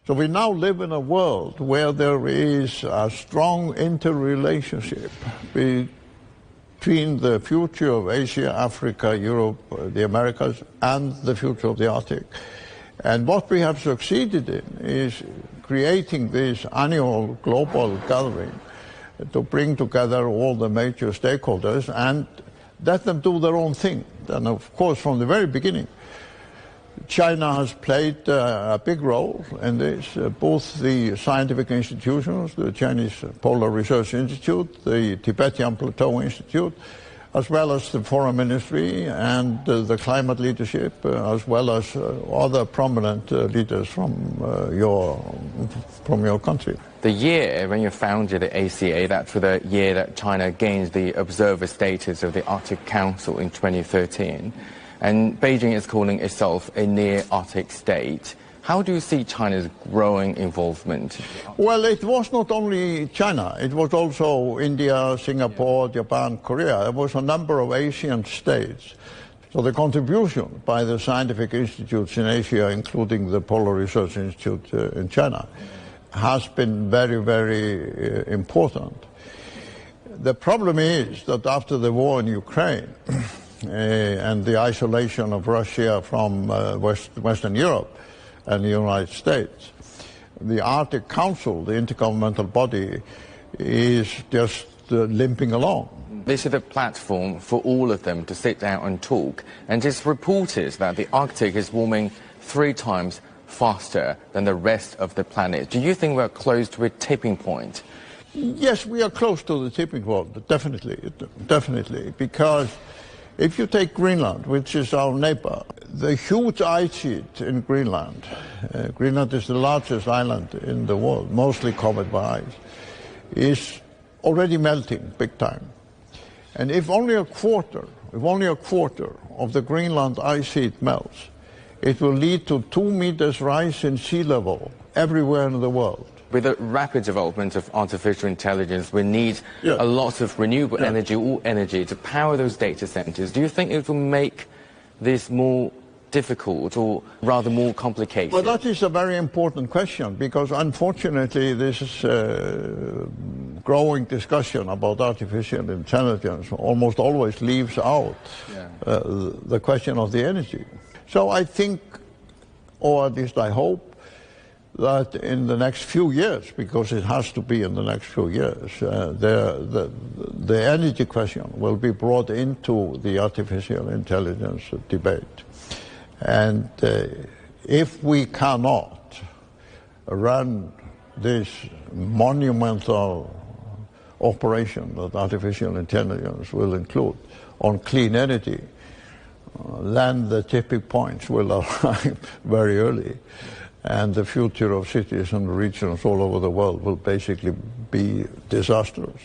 So we now live in a world where there is a strong interrelationship between the future of Asia, Africa, Europe, the Americas, and the future of the Arctic. And what we have succeeded in is creating this annual global gathering to bring together all the major stakeholders and let them do their own thing. And of course, from the very beginning, China has played a big role in this. Both the scientific institutions, the Chinese Polar Research Institute, the Tibetan Plateau Institute, as well as the Foreign Ministry and the climate leadership, as well as other prominent leaders from your country. The year when you founded the ACA, that's the year that China gained the observer status of the Arctic Council in 2013. And Beijing is calling itself a near-Arctic state. How do you see China's growing involvement? Well, it was not only China. It was also India, Singapore, Japan, Korea. There was a number of Asian states. So the contribution by the scientific institutes in Asia, including the Polar Research Institute in China, has been very, very important. The problem is that after the war in Ukraine, and the isolation of Russia from Western Europe and the United States, the Arctic Council, the intergovernmental body, is just limping along. This is a platform for all of them to sit down and talk. And it's reported that the Arctic is warming 3 times faster than the rest of the planet. Do you think we're close to a tipping point? Yes, we are close to the tipping point, definitely, because if you take Greenland, which is our neighbor, the huge ice sheet in Greenland, Greenland is the largest island in the world, mostly covered by ice, is already melting big time. And if only a quarter of the Greenland ice sheet melts, it will lead to 2 meters rise in sea level everywhere in the world. With the rapid development of artificial intelligence, we need a lot of renewable energy, all energy, to power those data centers. Do you think it will make this more difficult or rather more complicated? Well, that is a very important question, because unfortunately this growing discussion about artificial intelligence almost always leaves out the question of the energy. So I think, or at least I hope, that in the next few years, because it has to be in the next few years, the energy question will be brought into the artificial intelligence debate. And if we cannot run this monumental operation that artificial intelligence will include on clean energy, then the tipping points will arrive very early. And the future of cities and regions all over the world will basically be disastrous.